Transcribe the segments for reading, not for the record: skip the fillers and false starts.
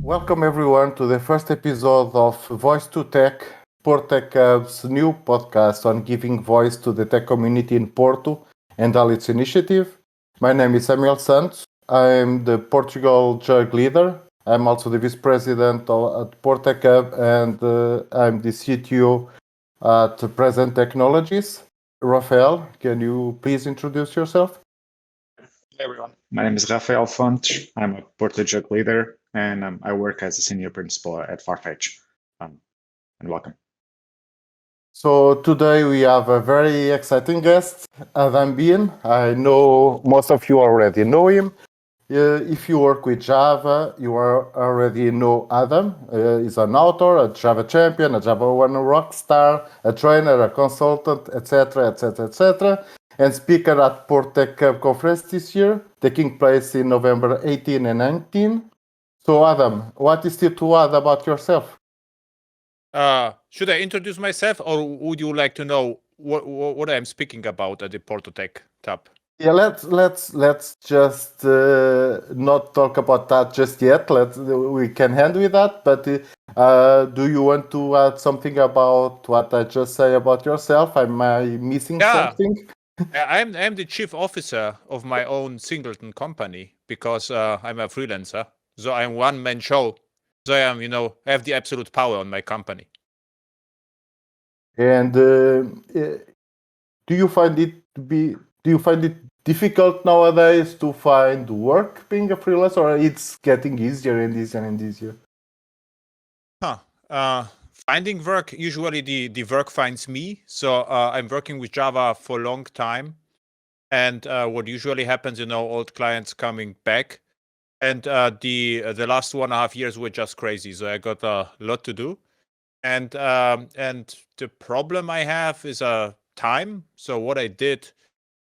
Welcome everyone to the first episode of Voice2Tech, Portec Hub's new podcast on giving voice to the tech community in Porto and all its initiative. My name is Samuel Santos. I'm the Portugal JUG leader. I'm also the vice president at Portec Hub and I'm the CTO at Present Technologies. Rafael, can you please introduce yourself? Hey everyone, my name is Rafael Fontes. I'm a Porto JUG leader and I work as a senior principal at Farfetch. And welcome. So today we have a very exciting guest, Adam Bean. I know most of you already know him. If you work with Java, you already know Adam. He's an author, a Java champion, a Java 1 rock star, a trainer, a consultant, etc., etc., etc., and speaker at Portec Hub conference this year, taking place in November 18 and 19. So Adam, what is still to add about yourself? Should I introduce myself, or would you like to know what I'm speaking about at the Porto Tech tab? Yeah, let's just not talk about that just yet. We can hand with that. But do you want to add something about what I just say about yourself? Am I missing something? I'm the chief officer of my own singleton company because I'm a freelancer. So I'm one-man show. So I am, I have the absolute power on my company. And do you find it difficult nowadays to find work being a freelancer, or it's getting easier and easier and easier? Finding work, usually the work finds me. So I'm working with Java for a long time. And what usually happens, old clients coming back. And the last 1.5 years were just crazy. So I got a lot to do. And the problem I have is time. So what I did,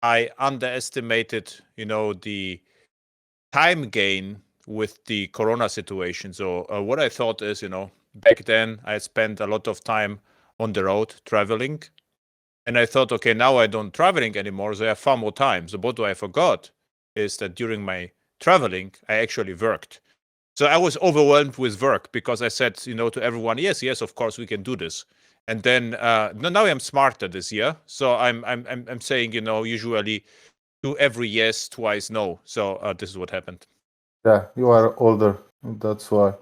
I underestimated, the time gain with the Corona situation. So what I thought is, back then I spent a lot of time on the road traveling. And I thought, okay, now I don't traveling anymore, so I have far more time. So what I forgot is that during my traveling, I actually worked. So I was overwhelmed with work because I said, to everyone, yes, of course we can do this. And then now I'm smarter this year. So I'm saying, usually do every yes, twice no. So this is what happened. Yeah, you are older. That's why.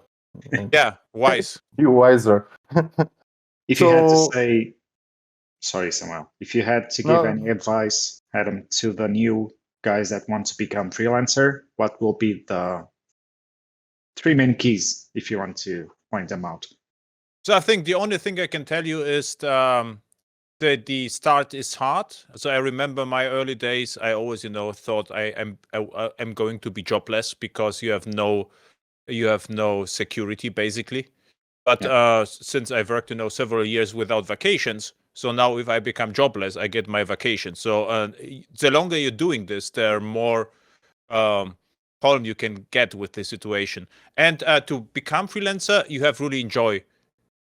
Yeah, wise. You wiser. If you had to say, sorry, Samuel, if you had to give any advice, Adam, to the new guys that want to become freelancer, what will be the 3 main keys if you want to point them out? So I think the only thing I can tell you is the start is hard. So I remember my early days. I always, thought I'm going to be jobless because you have no security basically. But since I've worked, several years without vacations, so now if I become jobless, I get my vacation. So the longer you're doing this, the more problem you can get with the situation. And to become freelancer, you have really enjoy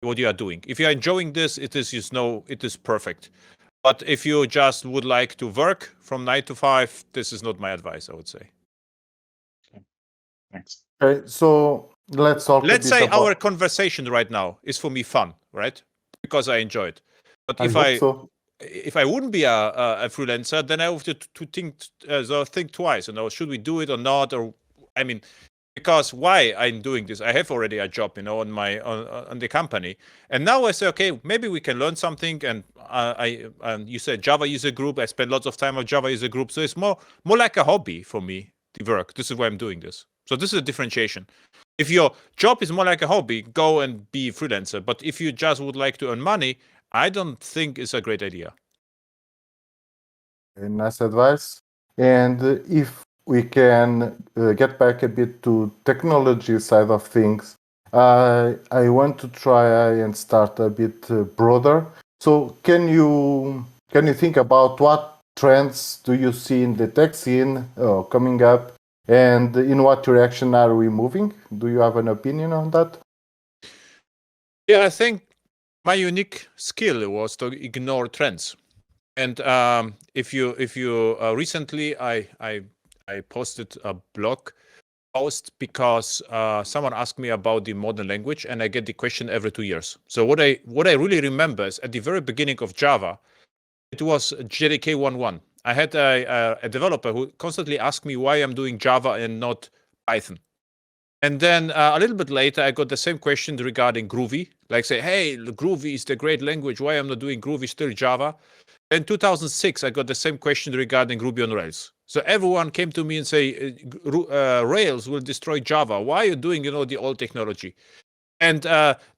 what you are doing. If you are enjoying this, it is perfect. But if you just would like to work from 9 to 5, this is not my advice, I would say. Okay. Thanks. Okay, so let's talk. Let's say our conversation right now is for me fun, right? Because I enjoy it. But if I wouldn't be a freelancer, then I have to think twice. Should we do it or not? Or because why I'm doing this? I have already a job, on my on the company, and now I say, okay, maybe we can learn something. And you said Java user group. I spend lots of time on Java user group, so it's more like a hobby for me. The work. This is why I'm doing this. So this is a differentiation. If your job is more like a hobby, go and be a freelancer. But if you just would like to earn money, I don't think it's a great idea. Nice advice. And if we can get back a bit to technology side of things, I want to try and start a bit broader. So can you think about what trends do you see in the tech scene coming up, and in what direction are we moving? Do you have an opinion on that? Yeah, I think my unique skill was to ignore trends. And if you recently I posted a blog post because someone asked me about the modern language, and I get the question every 2 years. So what I really remember is at the very beginning of Java, it was JDK 1.1. I had a developer who constantly asked me why I'm doing Java and not Python. And then a little bit later, I got the same question regarding Groovy. Like say, hey, Groovy is the great language. Why I'm not doing Groovy, still Java? In 2006, I got the same question regarding Ruby on Rails. So everyone came to me and say, Rails will destroy Java. Why are you doing, the old technology? And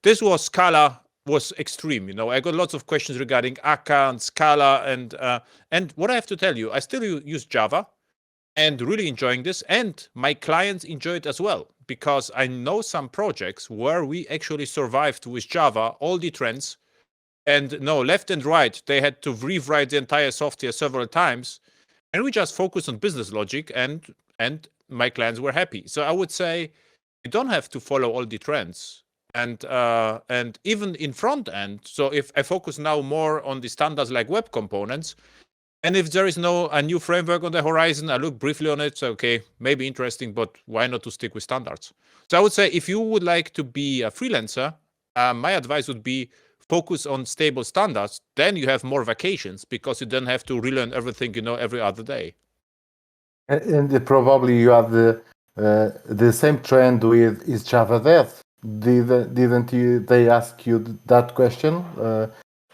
this was Scala was extreme. I got lots of questions regarding Akka and Scala, and what I have to tell you, I still use Java and really enjoying this, and my clients enjoy it as well, because I know some projects where we actually survived with Java all the trends, and no, left and right, they had to rewrite the entire software several times, and we just focused on business logic, and my clients were happy. So I would say you don't have to follow all the trends, and even in front end. So if I focus now more on the standards like web components, and if there is a new framework on the horizon, I look briefly on it. So, okay, maybe interesting, but why not to stick with standards? So I would say if you would like to be a freelancer, my advice would be focus on stable standards. Then you have more vacations because you don't have to relearn everything, every other day. And probably you have the same trend with is Java dev. Didn't they ask you that question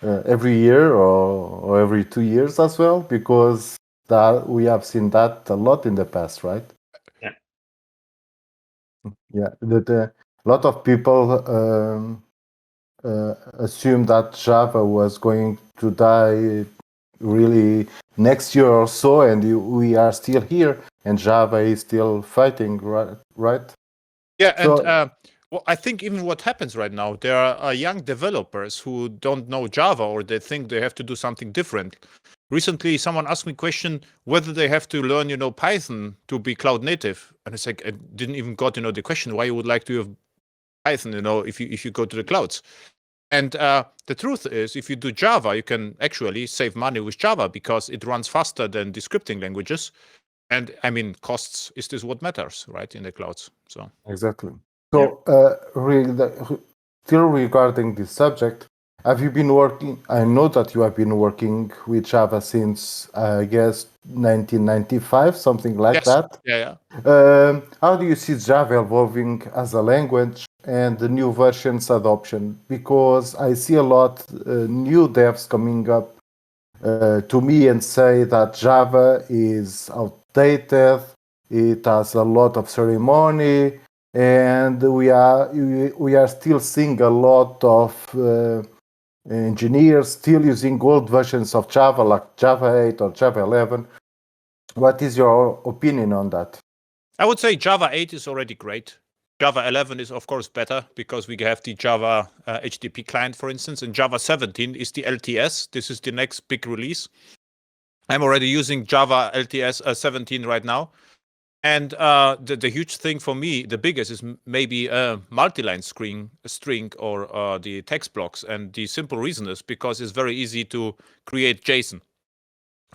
every year or every 2 years as well? Because that we have seen that a lot in the past, right? Yeah. Yeah, that a lot of people assumed that Java was going to die really next year or so, and we are still here, and Java is still fighting, right? Yeah, and well, I think even what happens right now, there are young developers who don't know Java, or they think they have to do something different. Recently, someone asked me a question whether they have to learn, Python to be cloud native, and it's like I didn't even got, the question why you would like to have Python, if you go to the clouds. And the truth is, if you do Java, you can actually save money with Java because it runs faster than the scripting languages. And I mean, costs is this what matters, right, in the clouds? So exactly. So, still regarding this subject, have you been working? I know that you have been working with Java since, I guess, 1995, something like that. Yeah. How do you see Java evolving as a language and the new versions adoption? Because I see a lot new devs coming up to me and say that Java is outdated. It has a lot of ceremony, and we are still seeing a lot of engineers still using old versions of Java, like Java 8 or Java 11. What is your opinion on that? I would say Java 8 is already great. Java 11 is, of course, better because we have the Java HTTP client, for instance, and Java 17 is the LTS. This is the next big release. I'm already using Java LTS 17 right now. And the huge thing for me, the biggest, is maybe a multi-line string or the text blocks. And the simple reason is because it's very easy to create JSON.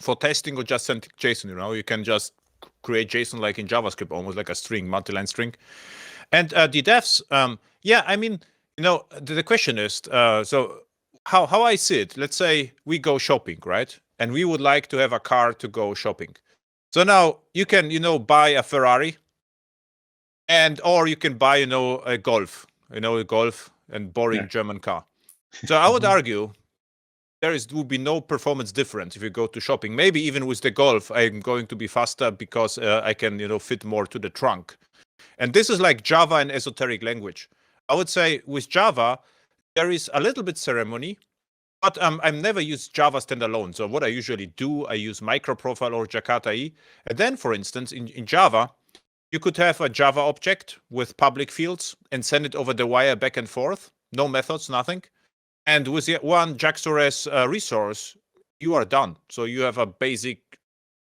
For testing or just send JSON, you can just create JSON like in JavaScript, almost like a string, multi-line string. And the devs, I mean, the question is, so how I see it, let's say we go shopping, right? And we would like to have a car to go shopping. So now you can, buy a Ferrari, or you can buy, a Golf, a Golf and boring German car. So I would argue would be no performance difference if you go to shopping. Maybe even with the Golf, I'm going to be faster because I can, fit more to the trunk. And this is like Java and esoteric language. I would say with Java, there is a little bit ceremony, but I've never used Java standalone. So what I usually do, I use microprofile or Jakarta E. And then, for instance, in Java, you could have a Java object with public fields and send it over the wire back and forth. No methods, nothing. And with one JAX-RS resource, you are done. So you have a basic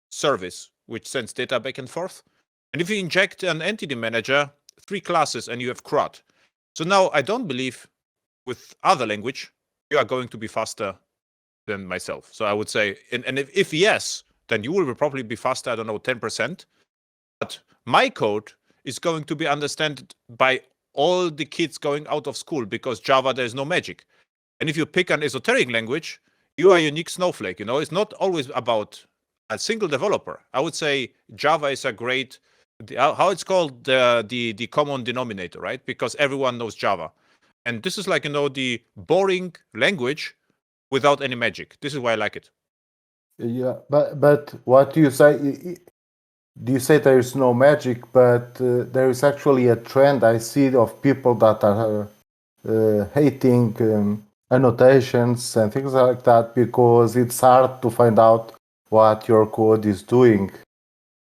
service which sends data back and forth. And if you inject an entity manager, 3 classes, and you have CRUD. So now I don't believe with other language, you are going to be faster than myself. So I would say, and if yes, then you will probably be faster, I don't know, 10%. But my code is going to be understood by all the kids going out of school, because Java, there's no magic. And if you pick an esoteric language, you are a unique snowflake. It's not always about a single developer. I would say Java is a great, how it's called, the common denominator, right? Because everyone knows Java. And this is like, the boring language without any magic. This is why I like it. Yeah, but what do you say? Do you say there is no magic, but there is actually a trend I see of people that are hating annotations and things like that because it's hard to find out what your code is doing,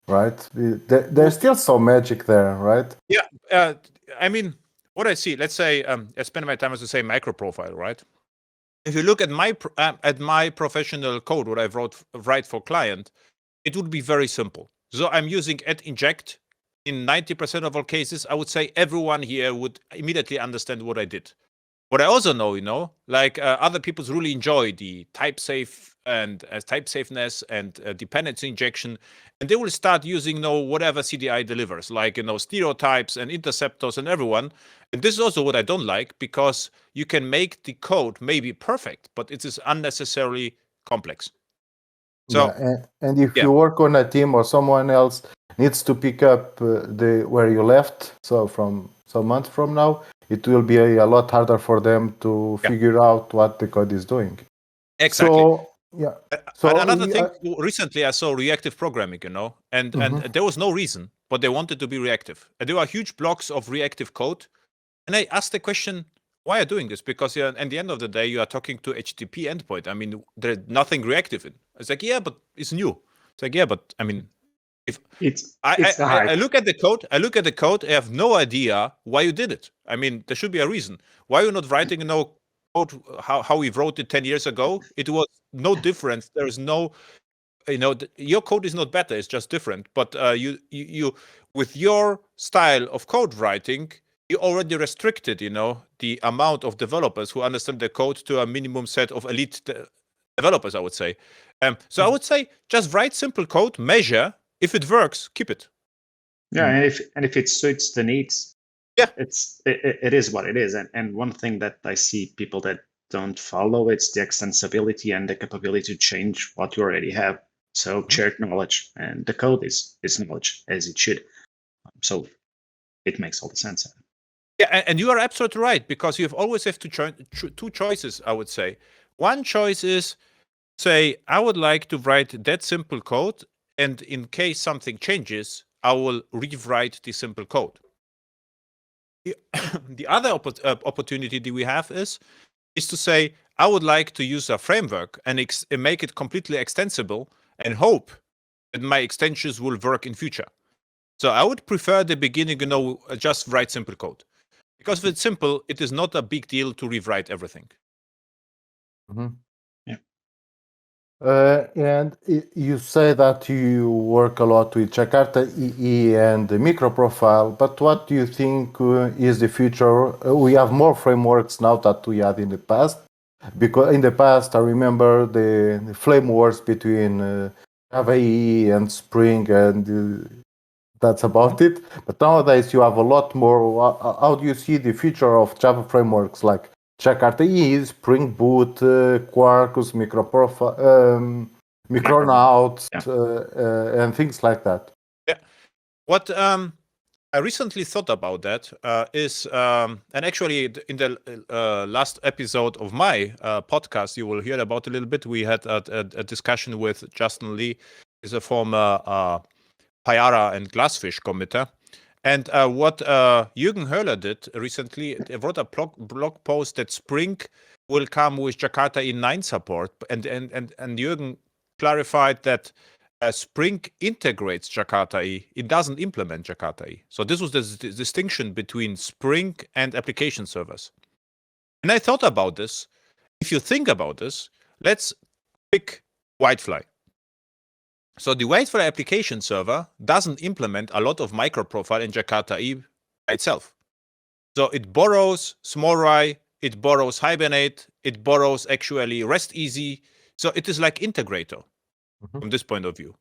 right? There's still some magic there, right? Yeah. I mean, what I see, let's say I spend my time, as to say, micro profile, right? If you look at my professional code, what I write for client, it would be very simple. So I'm using @inject in 90% of all cases. I would say everyone here would immediately understand what I did. What I also know, like other people really enjoy the type safe and type safeness and dependency injection, and they will start using whatever CDI delivers, like stereotypes and interceptors and everyone. And this is also what I don't like, because you can make the code maybe perfect, but it is unnecessarily complex. So and if you work on a team or someone else needs to pick up where you left, so from some months from now, it will be a lot harder for them to figure out what the code is doing. Exactly. So, yeah. So another thing, recently I saw reactive programming, and there was no reason, but they wanted to be reactive. And there were huge blocks of reactive code. And I asked the question, why are you doing this? Because at the end of the day, you are talking to HTTP endpoint. I mean, there's nothing reactive in. It's like, yeah, but it's new. It's like, yeah, but I mean, if I look at the code, I have no idea why you did it. I mean, there should be a reason. Why you're not writing code how we wrote it 10 years ago? It was no difference. There is no, your code is not better. It's just different. But you with your style of code writing, you already restricted, the amount of developers who understand the code to a minimum set of elite developers, I would say. So I would say just write simple code, measure. If it works, keep it. Yeah, and if it suits the needs, it is what it is. And one thing that I see people that don't follow, it's the extensibility and the capability to change what you already have. So shared knowledge, and the code is knowledge, as it should. So it makes all the sense. Yeah, and you are absolutely right, because you always have two choices, I would say. One choice is, say, I would like to write that simple code, and in case something changes, I will rewrite the simple code. The other opportunity that we have is to say, I would like to use a framework and make it completely extensible and hope that my extensions will work in future. So I would prefer the beginning, just write simple code. Because if it's simple, it is not a big deal to rewrite everything. And you say that you work a lot with Jakarta EE and the microprofile, but what do you think is the future? We have more frameworks now that we had in the past, because in the past I remember the flame wars between Java EE and Spring, and that's about it. But nowadays you have a lot more. How do you see the future of Java frameworks like Jakarta EE, Spring Boot, Quarkus, Micronauts, and things like that? Yeah. What I recently thought about that is, and actually in the last episode of my podcast, you will hear about a little bit. We had a discussion with Justin Lee, is a former Payara and Glassfish committer. And what Jürgen Höller did recently, they wrote a blog post that Spring will come with Jakarta E9 support. And Jürgen clarified that Spring integrates Jakarta E. It doesn't implement Jakarta E. So this was the distinction between Spring and application servers. And I thought about this. If you think about this, let's pick Whitefly. So the Whitefly application server doesn't implement a lot of microprofile in Jakarta E by itself. So it borrows SmallRye, it borrows Hibernate, it borrows actually REST Easy. So it is like integrator from this point of view.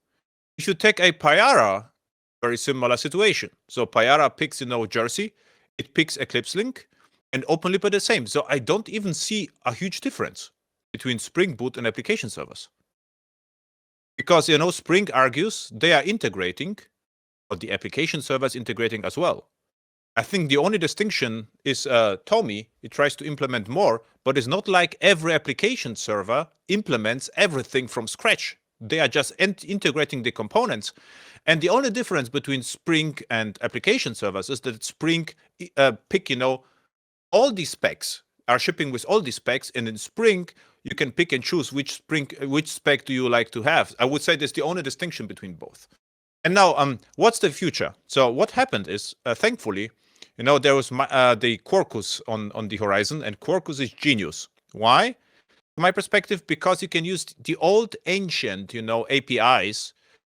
If you take a Payara very similar situation. So Payara picks, Jersey, it picks Eclipse Link, and OpenLib are the same. So I don't even see a huge difference between Spring Boot and application servers. Because, Spring argues they are integrating, but the application server is integrating as well. I think the only distinction is Tommy. It tries to implement more, but it's not like every application server implements everything from scratch. They are just integrating the components. And the only difference between Spring and application servers is that Spring pick, all these specs, are shipping with all these specs, and in Spring, you can pick and choose which spec do you like to have. I would say that's the only distinction between both. And now, what's the future? So what happened is, thankfully, there was the Quarkus on the horizon, and Quarkus is genius. Why? From my perspective, because you can use the old ancient, APIs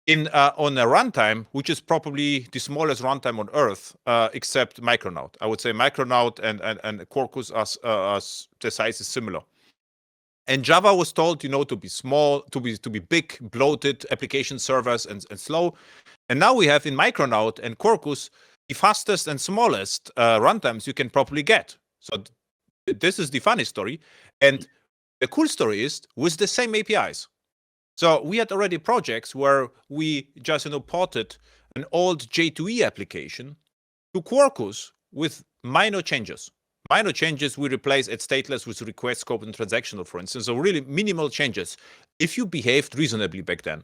on a runtime, which is probably the smallest runtime on Earth, except Micronaut. I would say Micronaut and Quarkus are the size is similar. And Java was told, to be small, to be big, bloated application servers and slow. And now we have in Micronaut and Quarkus the fastest and smallest runtimes you can probably get. So this is the funny story. And the cool story is with the same APIs. So we had already projects where we just ported an old J2E application to Quarkus with minor changes. Minor changes we replace at stateless with request scope and transactional, for instance. So really minimal changes if you behaved reasonably back then.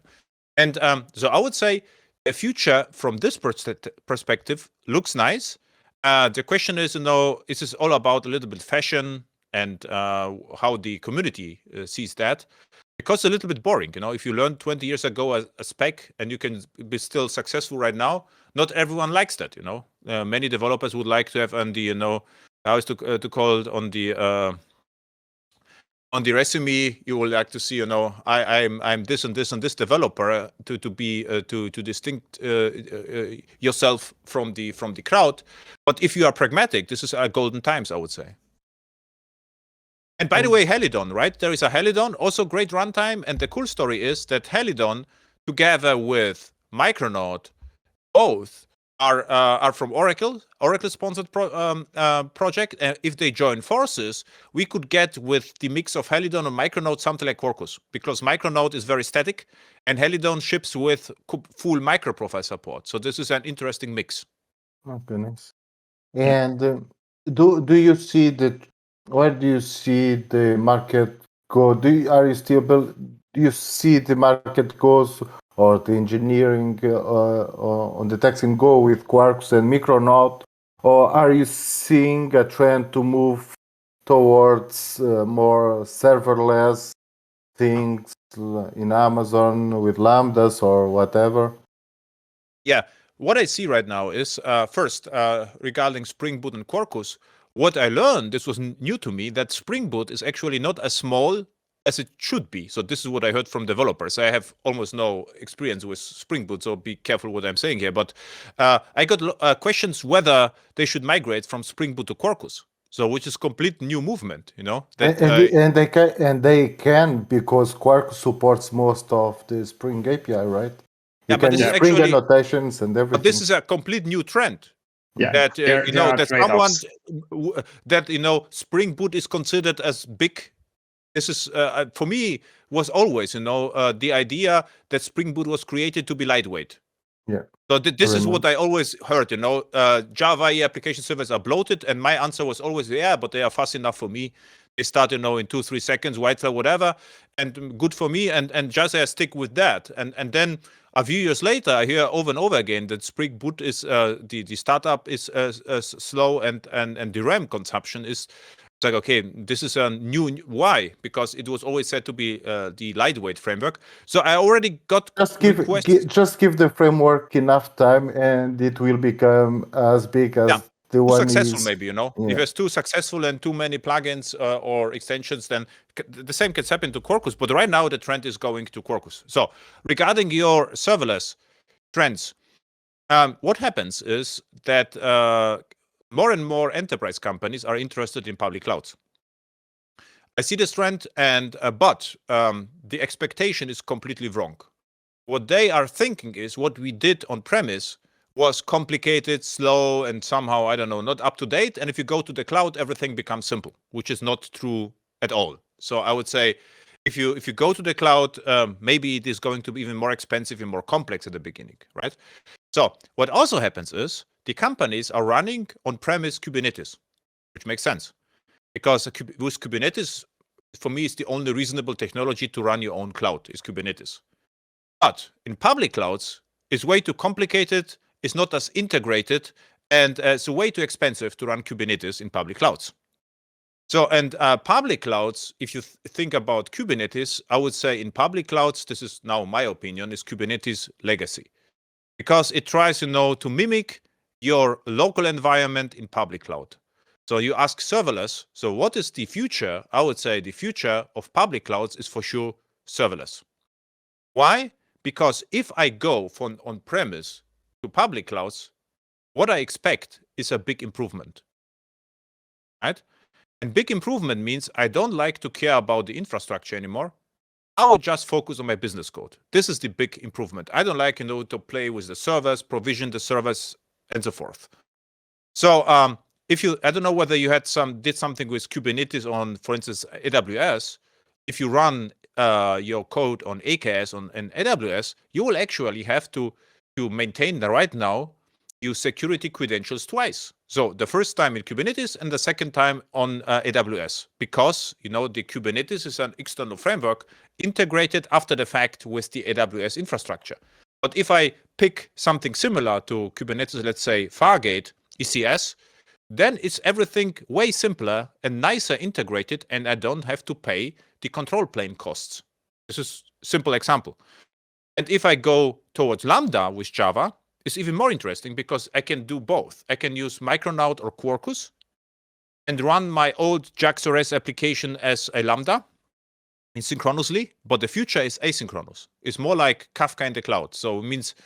And so I would say the future from this perspective looks nice. The question is, is this all about a little bit fashion and how the community sees that? Because it's a little bit boring. If you learned 20 years ago a spec and you can be still successful right now, not everyone likes that. Many developers would like to have on the, how is to call it on the resume, you will like to see, I'm this and this and this developer to distinct yourself from the crowd. But if you are pragmatic, this is golden times, I would say. And by the way, Helidon, right? There is a Helidon, also great runtime. And the cool story is that Helidon, together with Micronaut, both are from Oracle-sponsored project. And if they join forces, we could get with the mix of Helidon and Micronaut something like Quarkus, because Micronaut is very static, and Helidon ships with full microprofile support. So this is an interesting mix. Oh, goodness. And do you see that? Where do you see the market go? Do you see the market goes, or the engineering on the testing go with Quarkus and Micronaut, or are you seeing a trend to move towards more serverless things in Amazon with Lambdas or whatever? Yeah, what I see right now is first regarding Spring Boot and Quarkus. What I learned, this was new to me, that Spring Boot is actually not as small as it should be. So this is what I heard from developers. I have almost no experience with Spring Boot, so be careful what I'm saying here. But I got questions whether they should migrate from Spring Boot to Quarkus. So which is complete new movement, That, and they can because Quarkus supports most of the Spring API, right? You can use Spring annotations and everything. But this is a complete new trend. Yeah, that that someone that Spring Boot is considered as big. This is for me was always the idea that Spring Boot was created to be lightweight. Yeah. So this is what I always heard. Java application servers are bloated, and my answer was always, yeah, but they are fast enough for me. They start in 2-3 seconds, whitefly, whatever, and good for me. And just I stick with that. And then a few years later, I hear over and over again that Spring Boot is the startup is slow, and the RAM consumption is. It's like, okay, this is a new. Why? Because it was always said to be the lightweight framework. So I already got just give the framework enough time, and it will become as big as the one successful. Maybe if it's too successful and too many plugins or extensions, then the same can happen to Quarkus. But right now the trend is going to Quarkus. So regarding your serverless trends, what happens is that more and more enterprise companies are interested in public clouds. I see this trend, but the expectation is completely wrong. What they are thinking is what we did on premise was complicated, slow, and somehow, I don't know, not up to date. And if you go to the cloud, everything becomes simple, which is not true at all. So I would say if you go to the cloud, maybe it is going to be even more expensive and more complex at the beginning, right? So what also happens is the companies are running on-premise Kubernetes, which makes sense because with Kubernetes, for me, it's the only reasonable technology to run your own cloud is Kubernetes. But in public clouds, it's way too complicated, it's not as integrated, and it's way too expensive to run Kubernetes in public clouds. So, and public clouds, if you think about Kubernetes, I would say in public clouds, this is now my opinion, is Kubernetes legacy. Because it tries, to mimic your local environment in public cloud. So you ask serverless, so what is the future? I would say the future of public clouds is for sure serverless. Why? Because if I go from on-premise to public clouds, what I expect is a big improvement, right? And big improvement means I don't like to care about the infrastructure anymore. I will just focus on my business code. This is the big improvement. I don't like, to play with the servers, provision the servers, and so forth. So I don't know whether you did something with Kubernetes on, for instance, AWS. If you run your code on AKS on AWS, you will actually have to maintain right now your security credentials twice. So the first time in Kubernetes and the second time on AWS, because the Kubernetes is an external framework integrated after the fact with the AWS infrastructure. But if I pick something similar to Kubernetes, let's say Fargate, ECS, then it's everything way simpler and nicer integrated, and I don't have to pay the control plane costs. This is a simple example. And if I go towards Lambda with Java, it's even more interesting because I can do both. I can use Micronaut or Quarkus and run my old JAX-RS application as a Lambda synchronously, but the future is asynchronous. It's more like Kafka in the cloud. So it means,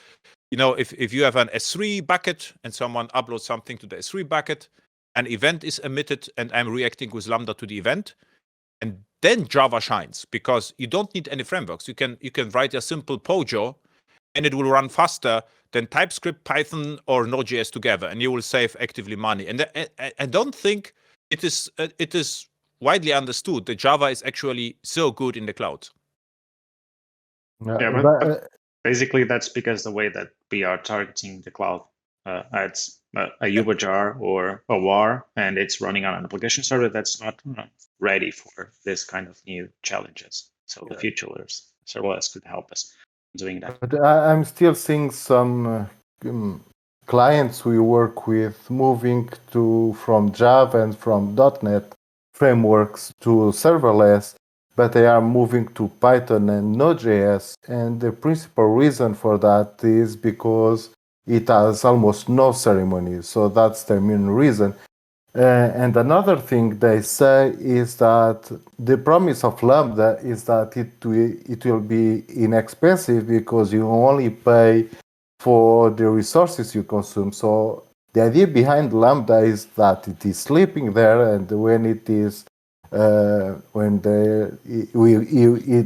if you have an S3 bucket and someone uploads something to the S3 bucket, an event is emitted and I'm reacting with Lambda to the event. And then Java shines because you don't need any frameworks. You can write a simple Pojo and it will run faster than TypeScript, Python, or Node.js together, and you will save actively money. And I don't think it is widely understood that Java is actually so good in the cloud. Yeah, but basically that's because the way that we are targeting the cloud, it's a UberJar or a WAR, and it's running on an application server that's not ready for this kind of new challenges. So the future serverless could help us doing that. But I'm still seeing some clients we work with moving from Java and from .NET frameworks to serverless, but they are moving to Python and Node.js. And the principal reason for that is because it has almost no ceremony. So that's the main reason. And another thing they say is that the promise of Lambda is that it will be inexpensive because you only pay for the resources you consume. So the idea behind Lambda is that it is sleeping there, and when it is it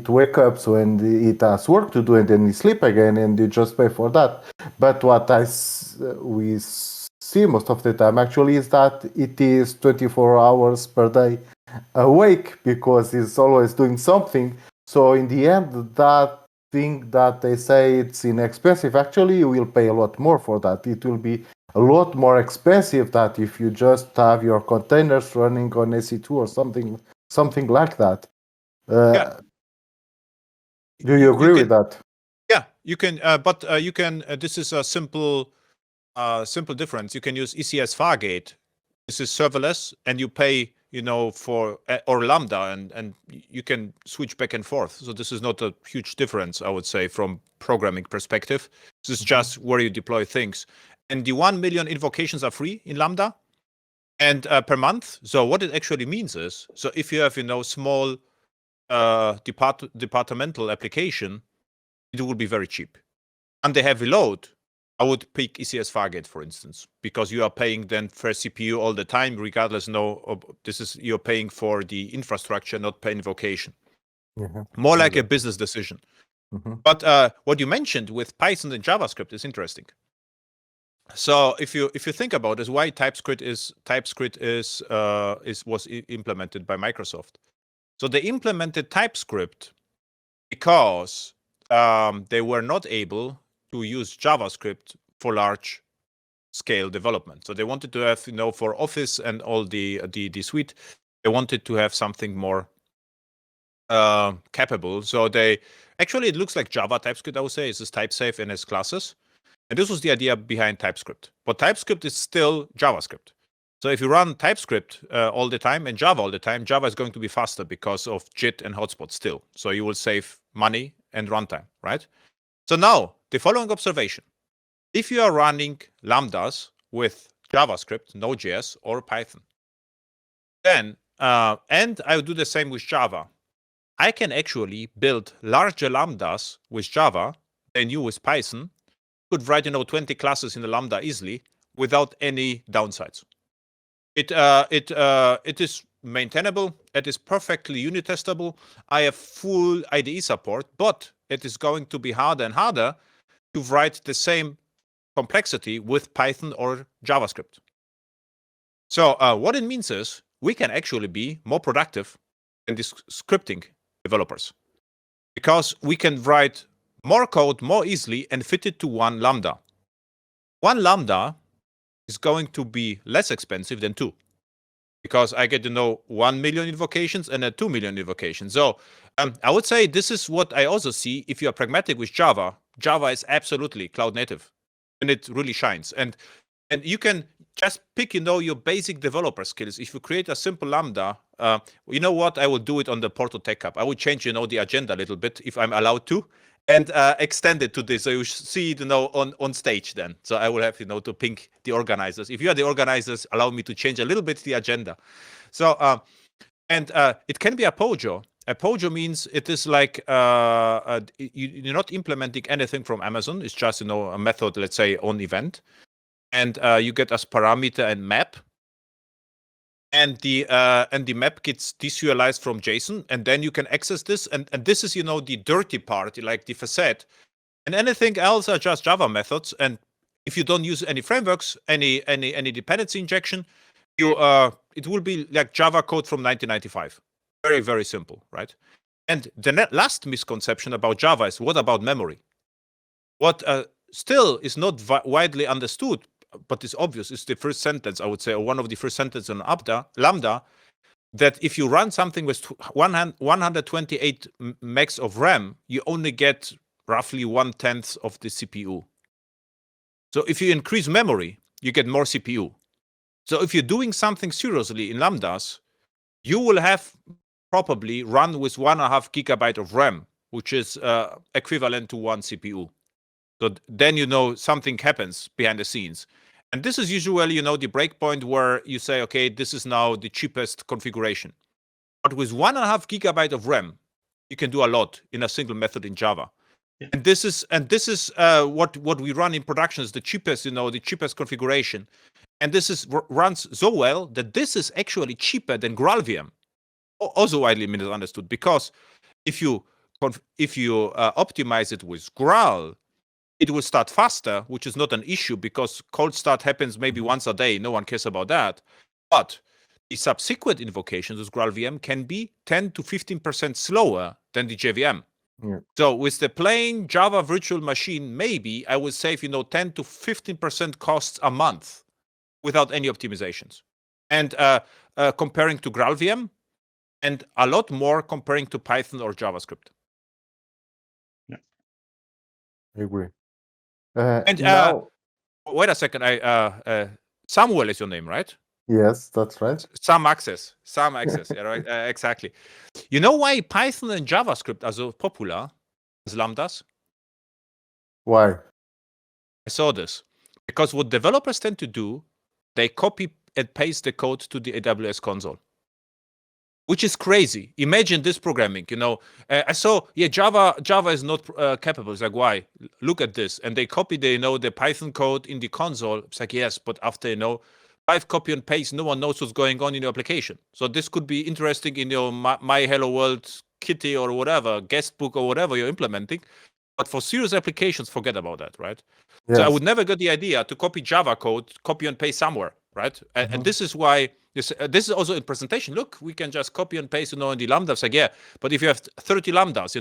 wakes up when it has work to do, and then you sleep again, and you just pay for that. But what we see most of the time actually is that it is 24 hours per day awake because it's always doing something. So in the end, that thing that they say it's inexpensive, actually you will pay a lot more for that. It will be a lot more expensive than if you just have your containers running on EC2 or something like that. Do you agree with that? Yeah, you can, but you can. This is a simple difference. You can use ECS Fargate. This is serverless, and you pay, for or Lambda, and you can switch back and forth. So this is not a huge difference, I would say, from programming perspective. This is just where you deploy things. And the 1 million invocations are free in Lambda, and per month. So what it actually means is, so if you have, small departmental application, it will be very cheap. And the heavy load, I would pick ECS Fargate, for instance, because you are paying then for CPU all the time, regardless. You're paying for the infrastructure, not per invocation. More like a business decision. But what you mentioned with Python and JavaScript is interesting. So if you think about this, why TypeScript was implemented by Microsoft. So they implemented TypeScript because they were not able to use JavaScript for large scale development. So they wanted to have, for Office and all the suite, they wanted to have something more capable. So it looks like Java TypeScript, I would say. It's just type safe and has classes. And this was the idea behind TypeScript. But TypeScript is still JavaScript. So if you run TypeScript all the time and Java all the time, Java is going to be faster because of JIT and hotspot still. So you will save money and runtime, right? So now, the following observation. If you are running Lambdas with JavaScript, Node.js, or Python, then, and I would do the same with Java, I can actually build larger Lambdas with Java than you with Python. Could write 20 classes in the Lambda easily without any downsides. It is maintainable. It is perfectly unit testable. I have full IDE support, but it is going to be harder and harder to write the same complexity with Python or JavaScript. So what it means is we can actually be more productive than these scripting developers because we can write more code more easily and fit it to one Lambda. One Lambda is going to be less expensive than two because I get 1 million invocations and 2 million invocations. So I would say this is what I also see. If you are pragmatic with Java, Java is absolutely cloud native and it really shines. And you can just pick, your basic developer skills. If you create a simple Lambda, you know what? I will do it on the Porto Tech Hub. I will change, the agenda a little bit if I'm allowed to, and extend it to this. So you see it, on stage then. So I will have, to ping the organizers. If you are the organizers, allow me to change a little bit the agenda. So, and it can be a POJO. A POJO means it is like you're not implementing anything from Amazon. It's just, a method, let's say, on event. And you get as parameter and map, and the map gets deserialized from JSON, and then you can access this, and this is the dirty part, like the facade, and anything else are just Java methods. And if you don't use any frameworks, any dependency injection, it will be like Java code from 1995. Very, very simple, right? And the last misconception about Java is, what about memory? What still is not widely understood, but it's obvious, it's the first sentence, I would say, or one of the first sentences on Lambda, that if you run something with 128 megs of RAM, you only get roughly 1/10 of the CPU. So if you increase memory, you get more CPU. So if you're doing something seriously in Lambdas, you will have probably run with 1.5 gigabyte of RAM, which is equivalent to one CPU. So then something happens behind the scenes. And this is usually, the breakpoint where you say, okay, this is now the cheapest configuration. But with 1.5 gigabyte of RAM, you can do a lot in a single method in Java. Yeah. And this is what we run in production is the cheapest, the cheapest configuration. And this runs so well that this is actually cheaper than GraalVM. Also widely misunderstood, because if you optimize it with Graal, it will start faster, which is not an issue because cold start happens maybe once a day. No one cares about that. But the subsequent invocations with GraalVM can be 10 to 15% slower than the JVM. Yeah. So with the plain Java virtual machine, maybe I would save 10 to 15% costs a month without any optimizations. And comparing to GraalVM, and a lot more comparing to Python or JavaScript. Yeah, I agree. And wait a second. Samuel is your name, right? Yes, that's right. Some access. Yeah, right. Exactly. You know why Python and JavaScript are so popular as Lambdas? Why? I saw this because what developers tend to do, they copy and paste the code to the AWS console, which is crazy. Imagine this programming, I saw, Java is not capable. It's like, why? Look at this. And they copy the Python code in the console. It's like, yes, but after, 5 copy and paste, no one knows what's going on in your application. So this could be interesting in your My Hello World Kitty or whatever, guest book or whatever you're implementing. But for serious applications, forget about that, right? Yes. So I would never get the idea to copy Java code, copy and paste somewhere, right? And this is why this is also in presentation. Look, we can just copy and paste, in the lambdas. Like, yeah, but if you have 30 lambdas,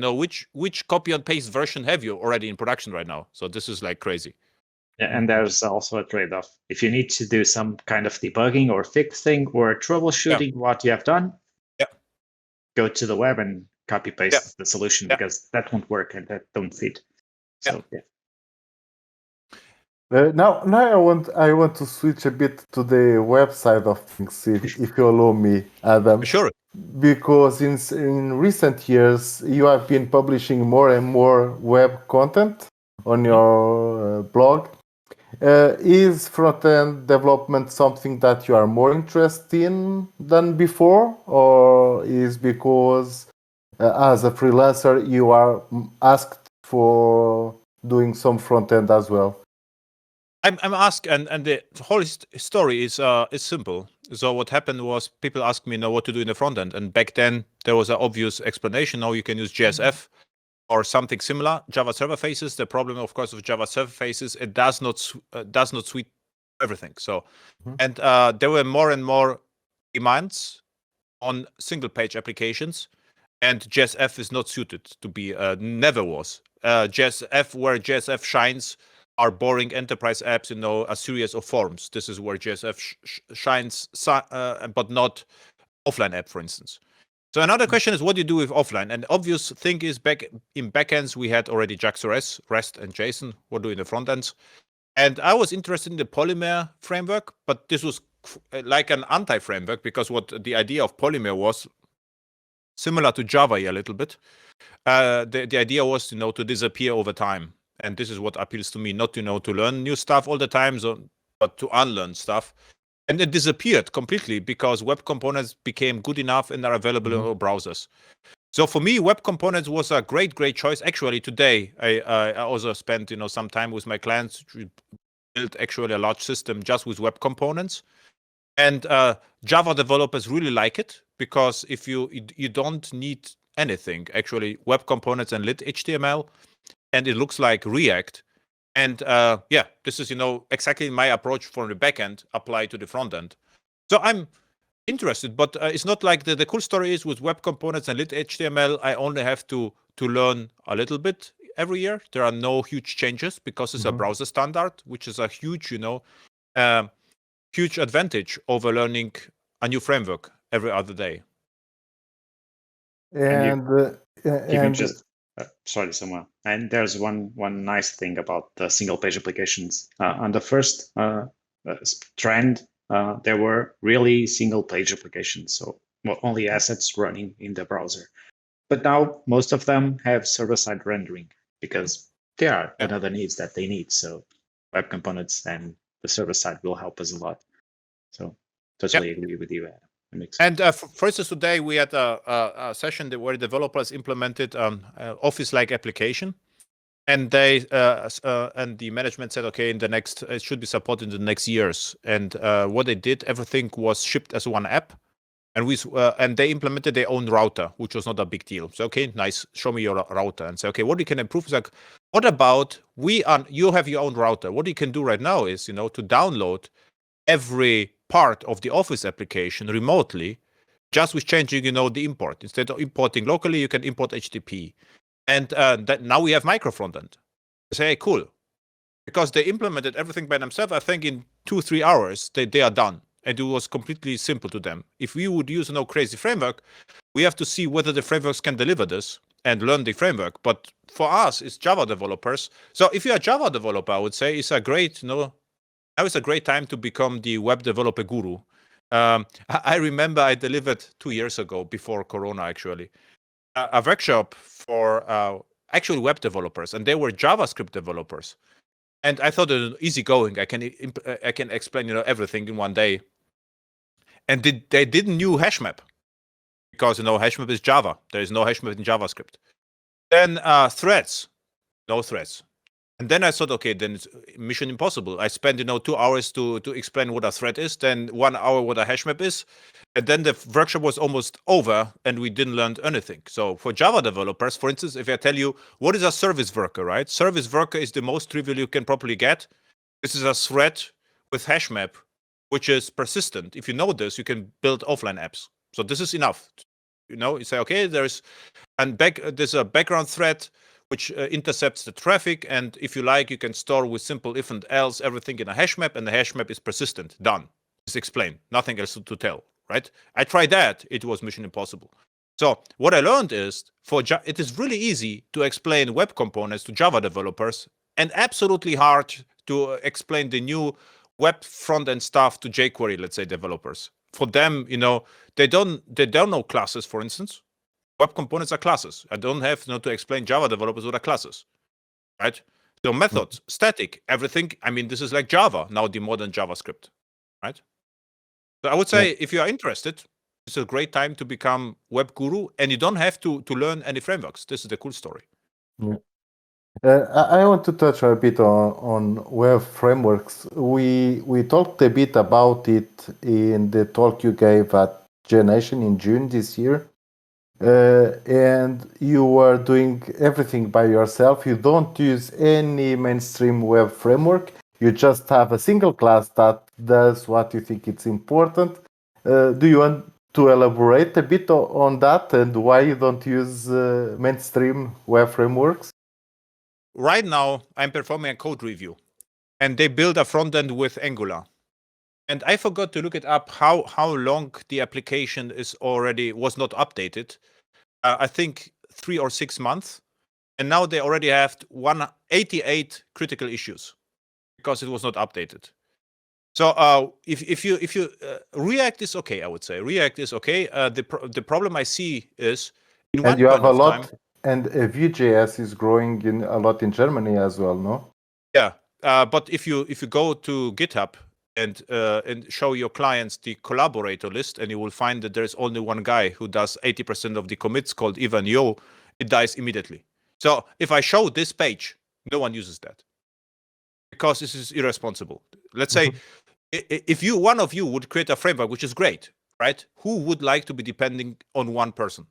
which copy and paste version have you already in production right now? So this is like crazy. Yeah, and there's also a trade-off. If you need to do some kind of debugging or fixing or troubleshooting what you have done, go to the web and copy paste the solution because that won't work and that don't fit. So now I want to switch a bit to the website of things, if you allow me, Adam. Sure. Because in recent years you have been publishing more and more web content on your blog. Is front-end development something that you are more interested in than before, or is because as a freelancer you are asked for doing some front-end as well? I'm asked, and the whole story is simple. So what happened was people asked me what to do in the front end, and back then there was an obvious explanation. Now you can use JSF or something similar. Java server faces. The problem, of course, of Java server faces, it does not suit everything. So, and there were more and more demands on single-page applications, and JSF is not suited to be. Never was. JSF, where JSF shines, are boring enterprise apps, a series of forms. This is where JSF shines, but not offline app, for instance. So another question is, what do you do with offline? And the obvious thing is, back in backends, we had already JAX-RS, REST, and JSON. What do in the front ends? And I was interested in the Polymer framework, but this was like an anti-framework, because what the idea of Polymer was similar to Java a little bit. The idea was, to disappear over time. And this is what appeals to me, not, to learn new stuff all the time, but to unlearn stuff. And it disappeared completely because web components became good enough and are available in all browsers. So for me, web components was a great choice. Actually, today, I also spent, some time with my clients to build actually a large system just with web components. And Java developers really like it, because if you don't need anything, actually, web components and lit HTML, and it looks like React. And this is, exactly my approach for the backend applied to the front end. So I'm interested, but it's not like the cool story is with web components and lit HTML, I only have to learn a little bit every year. There are no huge changes because it's a browser standard, which is a huge, huge advantage over learning a new framework every other day. Sorry, Samuel. And there's one nice thing about the single-page applications. On the first trend, there were really single-page applications, so only assets running in the browser. But now most of them have server-side rendering because there are another needs that they need. So web components and the server side will help us a lot. So totally agree with you, Adam. And for instance, today we had a session where developers implemented Office-like application, and they and the management said, okay, it should be supported in the next years. And what they did, everything was shipped as one app, and they implemented their own router, which was not a big deal. So okay, nice, show me your router, and say, okay, what you can improve is like, what about you have your own router? What you can do right now is, to download every part of the Office application remotely, just with changing, the import. Instead of importing locally, you can import HTTP. And that now we have micro frontend. Say, hey, cool. Because they implemented everything by themselves, I think in 2-3 hours, they are done. And it was completely simple to them. If we would use no crazy framework, we have to see whether the frameworks can deliver this and learn the framework. But for us, it's Java developers. So if you're a Java developer, I would say it's a great, now is a great time to become the web developer guru. I remember I delivered 2 years ago, before Corona, actually, a workshop for actual web developers, and they were JavaScript developers. And I thought it was easy going. I can explain, everything in one day. And they didn't knew HashMap, because HashMap is Java. There is no HashMap in JavaScript. Then threads, no threads. And then I thought, okay, then it's mission impossible. I spent 2 hours to explain what a thread is, then 1 hour what a hash map is, and then the workshop was almost over, and we didn't learn anything. So for Java developers, for instance, if I tell you what is a service worker, right? Service worker is the most trivial you can probably get. This is a thread with hash map, which is persistent. If you know this, you can build offline apps. So this is enough. You say, okay, there's a background thread which intercepts the traffic, and if you like, you can store with simple if and else everything in a hash map, and the hash map is persistent. Done. It's explained. Nothing else to tell, right? I tried that. It was mission impossible. So what I learned is it is really easy to explain web components to Java developers, and absolutely hard to explain the new web front-end stuff to jQuery, let's say, developers. For them, they don't know classes, for instance. Web components are classes. I don't have to explain Java developers what are classes, right? So methods, static, everything. I mean, this is like Java, now the modern JavaScript, right? So I would say if you are interested, it's a great time to become web guru, and you don't have to learn any frameworks. This is the cool story. Yeah. I want to touch a bit on web frameworks. We talked a bit about it in the talk you gave at GenNation in June this year. And you are doing everything by yourself. You don't use any mainstream web framework. You just have a single class that does what you think it's important. Do you want to elaborate a bit on that and why you don't use mainstream web frameworks? Right now, I'm performing a code review, and they build a front end with Angular. And I forgot to look it up how long the application was not updated. I think 3 or 6 months. And now they already have 188 critical issues because it was not updated. So if you React is okay, I would say. React is okay. The problem I see is in one point of time. And Vue.js is growing a lot in Germany as well, no? Yeah, but if you go to GitHub and show your clients the collaborator list, and you will find that there's only one guy who does 80% of the commits called Ivan Yo, it dies immediately. So if I show this page, no one uses that because this is irresponsible. Let's say if one of you would create a framework, which is great, right? Who would like to be depending on one person?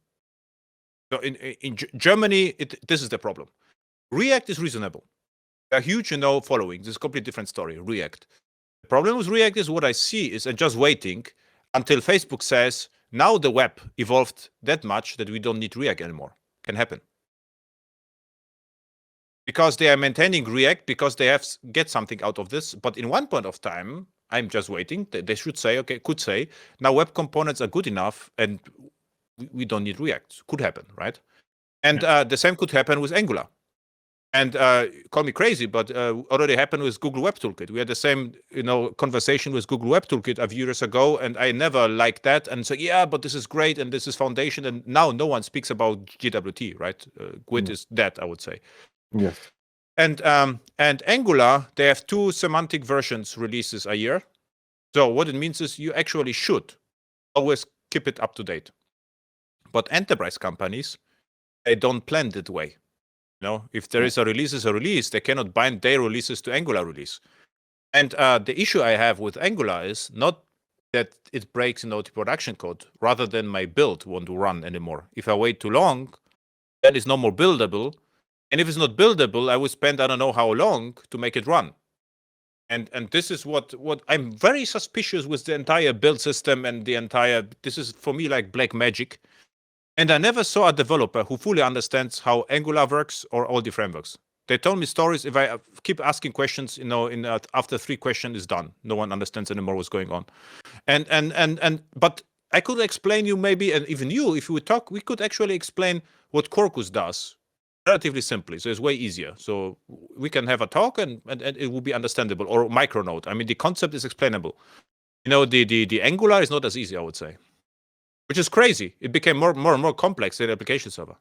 So in Germany, this is the problem. React is reasonable. A huge, following. This is a completely different story. React. The problem with React is what I see is I'm just waiting until Facebook says now the web evolved that much that we don't need React anymore. Can happen. Because they are maintaining React because they get something out of this. But in one point of time, I'm just waiting. They should say, could say, now web components are good enough and we don't need React. Could happen, right? And the same could happen with Angular. And call me crazy, but already happened with Google Web Toolkit. We had the same, conversation with Google Web Toolkit a few years ago, and I never liked that. And so, yeah, but this is great, and this is foundation. And now no one speaks about GWT, right? GWT is dead, I would say. Yes. And Angular, they have 2 semantic versions releases a year. So what it means is you actually should always keep it up to date. But enterprise companies, they don't plan that way. If there is a release, they cannot bind their releases to Angular release. And the issue I have with Angular is not that it breaks the production code, rather than my build won't run anymore. If I wait too long, then it's no more buildable. And if it's not buildable, I will spend I don't know how long to make it run. And this is what I'm very suspicious with the entire build system and this is for me like black magic. And I never saw a developer who fully understands how Angular works or all the frameworks. They told me stories. If I keep asking questions, after 3 questions is done. No one understands anymore what's going on. But I could explain you maybe, and even you, if we would talk, we could actually explain what Quarkus does relatively simply. So it's way easier. So we can have a talk and it will be understandable. Or Micronote. I mean, the concept is explainable. The Angular is not as easy, I would say. Which is crazy. It became more and more complex in the application server.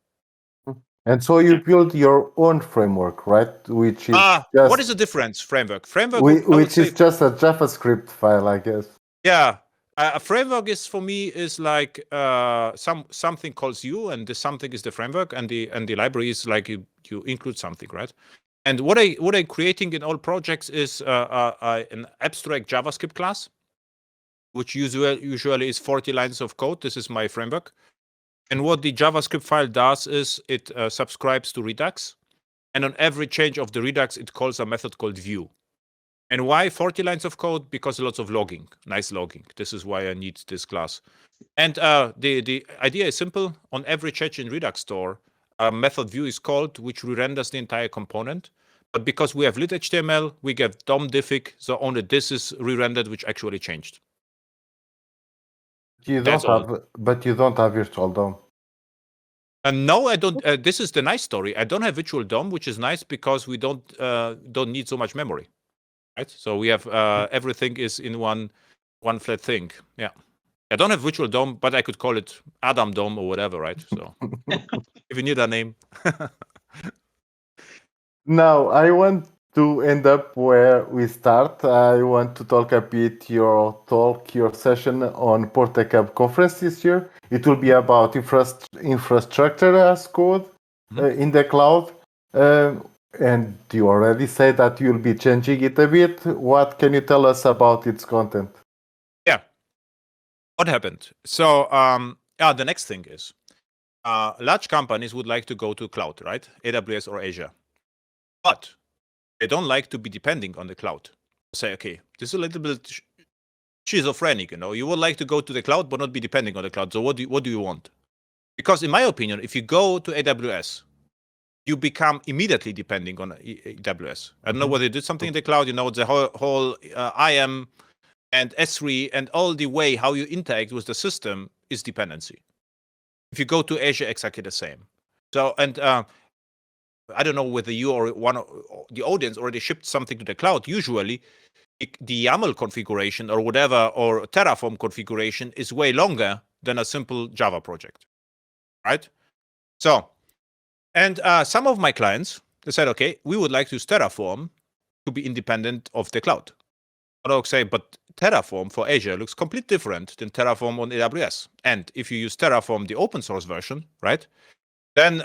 And so you build your own framework, right? Which is what is the difference? Framework, which is just a JavaScript file, I guess. Yeah, a framework is for me is like something calls you, and the something is the framework, and the library is like you include something, right? And what I'm creating in all projects is an abstract JavaScript class, which usually is 40 lines of code. This is my framework. And what the JavaScript file does is it subscribes to Redux. And on every change of the Redux, it calls a method called view. And why 40 lines of code? Because lots of logging, nice logging. This is why I need this class. And the idea is simple. On every change in Redux store, a method view is called, which re-renders the entire component. But because we have lit HTML, we get DOM diffig, so only this is re-rendered, which actually changed. But you don't have virtual DOM. No, I don't. This is the nice story. I don't have virtual DOM, which is nice because we don't need so much memory, right? So we have everything is in one flat thing. Yeah, I don't have virtual DOM, but I could call it Adam DOM or whatever, right? So if you need a name. Now I want to end up where we start. I want to talk a bit your session on Portability conference this year. It will be about infrastructure as code in the cloud. And you already said that you'll be changing it a bit. What can you tell us about its content? Yeah. What happened? So the next thing is large companies would like to go to cloud, right? AWS or Azure. But they don't like to be depending on the cloud. Say, okay, this is a little bit schizophrenic, you know. You would like to go to the cloud, but not be depending on the cloud. So what do you want? Because in my opinion, if you go to AWS, you become immediately depending on AWS. I don't know whether you did something in the cloud, you know, the whole IAM and S3 and all the way how you interact with the system is dependency. If you go to Azure, exactly the same. So, and I don't know whether you or the audience already shipped something to the cloud. Usually, the YAML configuration or whatever, or Terraform configuration is way longer than a simple Java project, right? So, and some of my clients, they said, okay, we would like to use Terraform to be independent of the cloud. I'll say, but Terraform for Azure looks completely different than Terraform on AWS. And if you use Terraform, the open source version, right, then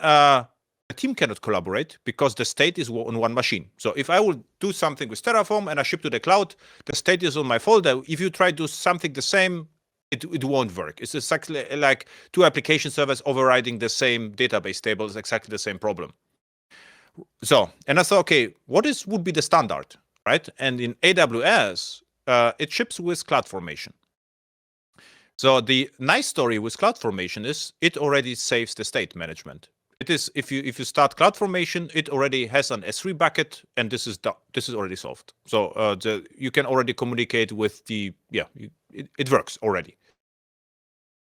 the team cannot collaborate because the state is on one machine. So if I will do something with Terraform and I ship to the cloud, the state is on my folder. If you try to do something the same, it won't work. It's exactly like two application servers overriding the same database table is exactly the same problem. So, and I thought, okay, what would be the standard, right? And in AWS, it ships with CloudFormation. So the nice story with CloudFormation is it already saves the state management. It is if you start CloudFormation, it already has an S3 bucket, and this is already solved. So you can already communicate with the it works already.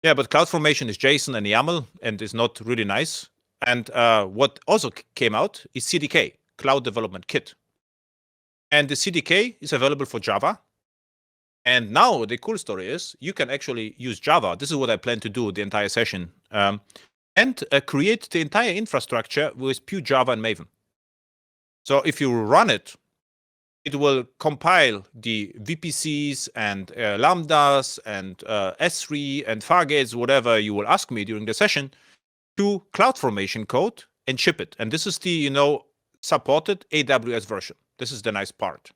Yeah, but CloudFormation is JSON and YAML, and is not really nice. And what also came out is CDK, Cloud Development Kit, and the CDK is available for Java. And now the cool story is you can actually use Java. This is what I plan to do the entire session. And create the entire infrastructure with pure Java and Maven. So if you run it, it will compile the VPCs and Lambdas and S3 and Fargates, whatever you will ask me during the session, to CloudFormation code and ship it. And this is the, supported AWS version. This is the nice part.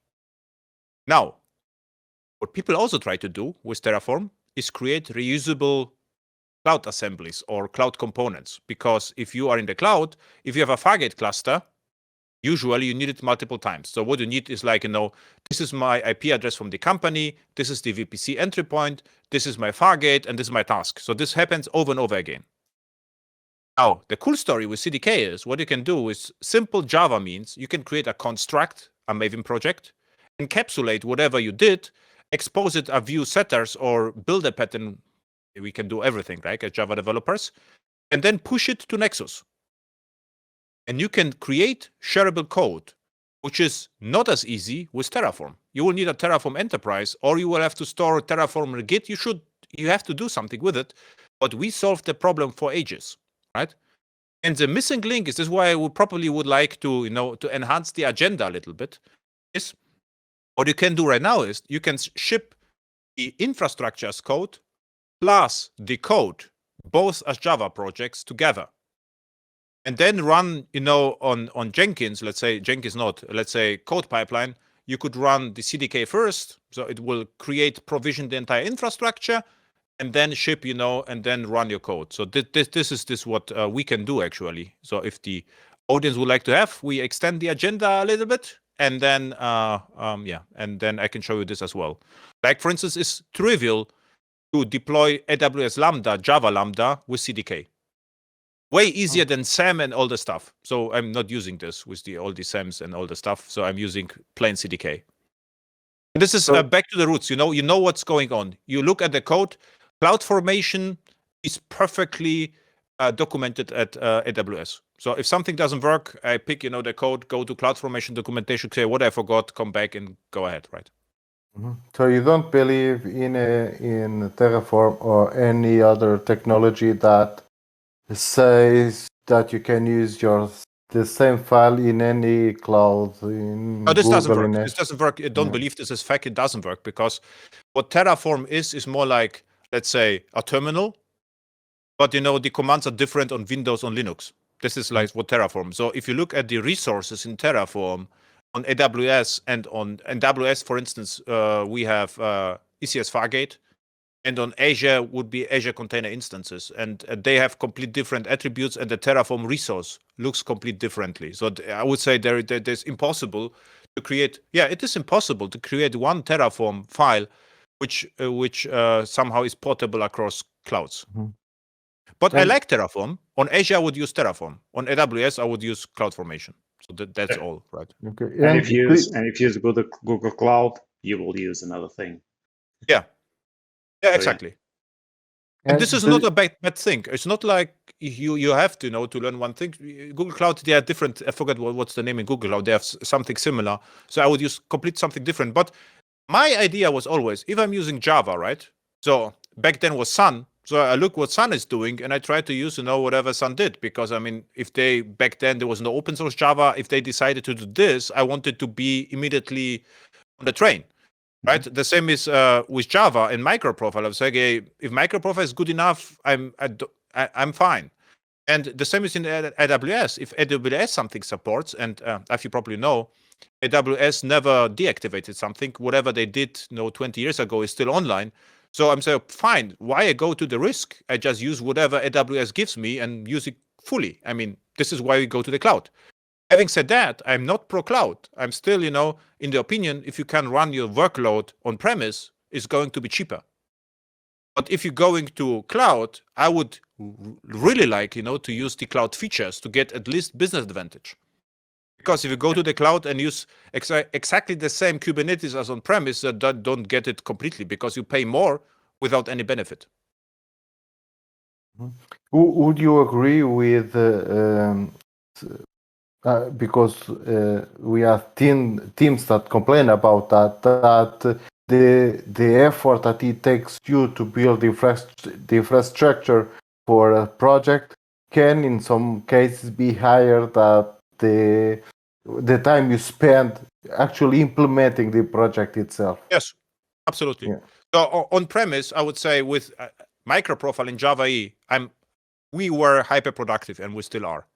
Now, what people also try to do with Terraform is create reusable cloud assemblies or cloud components. Because if you are in the cloud, if you have a Fargate cluster, usually you need it multiple times. So what you need is like, this is my IP address from the company, this is the VPC entry point, this is my Fargate, and this is my task. So this happens over and over again. Now, the cool story with CDK is what you can do with simple Java means you can create a construct, a Maven project, encapsulate whatever you did, expose it a view setters or build a pattern. We can do everything, right, as Java developers, and then push it to Nexus. And you can create shareable code, which is not as easy with Terraform. You will need a Terraform enterprise, or you will have to store Terraform in Git. You have to do something with it. But we solved the problem for ages, right? And the missing link is this why I probably would like to, to enhance the agenda a little bit. Is what you can do right now is you can ship the infrastructure as code plus the code, both as Java projects together. and then run, on Jenkins, let's say Jenkins node, let's say code pipeline, you could run the CDK first. So it will provision the entire infrastructure and then ship, and then run your code. So this is what we can do actually. So if the audience would like to have, we extend the agenda a little bit, and then and then I can show you this as well. Like for instance, it's trivial to deploy AWS Lambda, Java Lambda with CDK. Way easier than SAM and all the stuff. So I'm not using this with all the SAMs and all the stuff. So I'm using plain CDK. And this is back to the roots. You know what's going on. You look at the code. CloudFormation is perfectly documented at AWS. So if something doesn't work, I pick the code, go to CloudFormation documentation, say what I forgot, come back and go ahead, right? Mm-hmm. So you don't believe in Terraform or any other technology that says that you can use the same file in any cloud, in this Google, doesn't work. This doesn't work. I don't believe this is fact. It doesn't work because what Terraform is more like, let's say, a terminal, but the commands are different on Windows, on Linux. This is like what Terraform. So if you look at the resources in Terraform on AWS and on AWS, for instance, we have ECS Fargate, and on Azure would be Azure Container Instances, and they have complete different attributes, and the Terraform resource looks complete differently. So I would say there's impossible to create. Yeah, it is impossible to create one Terraform file, which somehow is portable across clouds. Mm-hmm. But I like Terraform. On Azure, I would use Terraform. On AWS, I would use CloudFormation. So that's all, right? Okay. And if you use Google Cloud, you will use another thing. Yeah. Yeah, exactly. Yeah. And this is not a bad thing. It's not like you have to to learn one thing. Google Cloud, they are different. I forget what's the name in Google Cloud. They have something similar. So I would use something different. But my idea was always, if I'm using Java, right? So back then was Sun. So I look what Sun is doing, and I try to use whatever Sun did, because I mean, if back then there was no open source Java, if they decided to do this, I wanted to be immediately on the train. Right. Mm-hmm. The same is with Java and microprofile. I was like, hey, if microprofile is good enough, I'm fine. And the same is in AWS. If AWS something supports, and as you probably know, AWS never deactivated something. Whatever they did 20 years ago is still online. So I'm saying, fine, why I go to the risk? I just use whatever AWS gives me and use it fully. I mean, this is why we go to the cloud. Having said that, I'm not pro-cloud. I'm still, in the opinion, if you can run your workload on-premise, it's going to be cheaper. But if you're going to cloud, I would really like, to use the cloud features to get at least business advantage. Because if you go to the cloud and use exactly the same Kubernetes as on-premise, don't get it completely, because you pay more without any benefit. Would you agree with because we have teams that complain about that the effort that it takes you to build the infrastructure for a project can in some cases be higher than the time you spend actually implementing the project itself? Yes, absolutely. Yeah. So on premise, I would say with microprofile in Java EE, we were hyper productive, and we still are.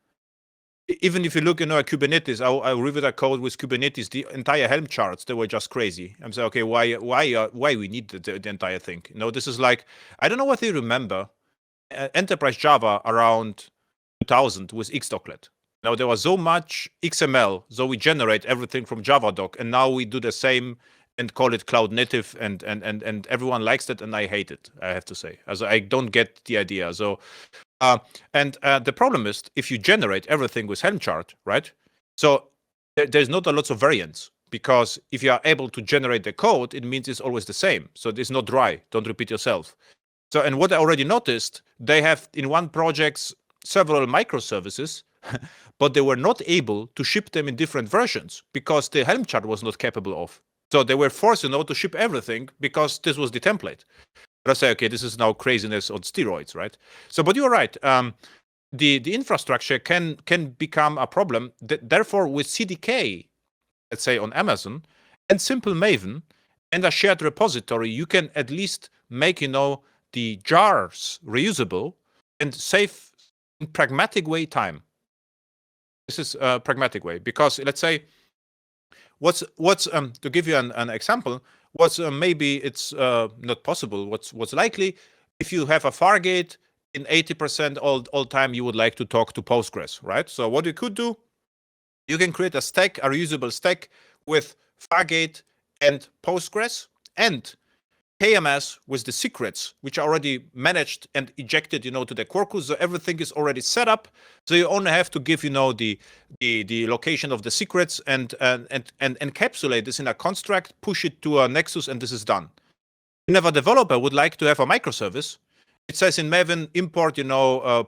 Even if you look at Kubernetes, I reviewed that code with Kubernetes. The entire Helm charts, they were just crazy. I'm saying, okay, why we need the entire thing? This is like, I don't know what you remember, enterprise Java around 2000 with Xdoclet. Now there was so much XML, so we generate everything from Javadoc, and now we do the same and call it cloud native, and everyone likes it, and I hate it, I have to say. Also, I don't get the idea. So the problem is, if you generate everything with Helm chart, right? So there's not a lot of variance, because if you are able to generate the code, it means it's always the same. So it's not dry. Don't repeat yourself. So, and what I already noticed, they have in one project several microservices, but they were not able to ship them in different versions because the Helm chart was not capable of. So they were forced, to ship everything because this was the template. But I say, okay, this is now craziness on steroids, right? So, but you're right. The infrastructure can become a problem. Therefore, with CDK, let's say on Amazon, and simple Maven, and a shared repository, you can at least make, the jars reusable and save in pragmatic way time. This is a pragmatic way, because let's say, what's to give you an example, what's maybe it's not possible, what's likely, if you have a Fargate, in 80% all time you would like to talk to Postgres, right? So what you could do, you can create a stack, a reusable stack with Fargate and Postgres and KMS with the secrets, which are already managed and ejected, to the Quarkus. So everything is already set up. So you only have to give, the location of the secrets and encapsulate this in a construct, push it to a Nexus, and this is done. If a developer would like to have a microservice, it says in Maven, import,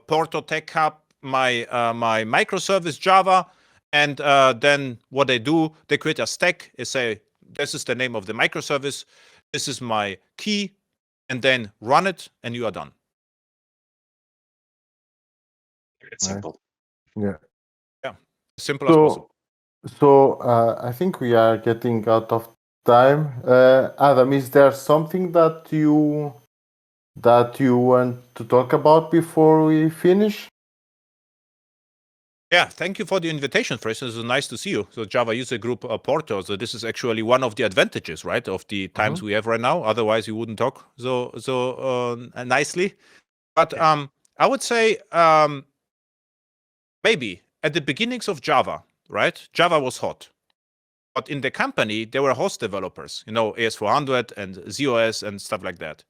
Porto Tech Hub, my microservice Java, and then what they do, they create a stack. They say, this is the name of the microservice. This is my key, and then run it, and you are done. It's simple. Yeah. Yeah, simple as possible. So I think we are getting out of time. Adam, is there something that you want to talk about before we finish? Yeah, thank you for the invitation, first. It's nice to see you. So Java User Group Porto. So this is actually one of the advantages, right, of the times we have right now. Otherwise, you wouldn't talk so nicely. But I would say maybe at the beginnings of Java, right? Java was hot. But in the company, there were host developers, AS400 and ZOS and stuff like that.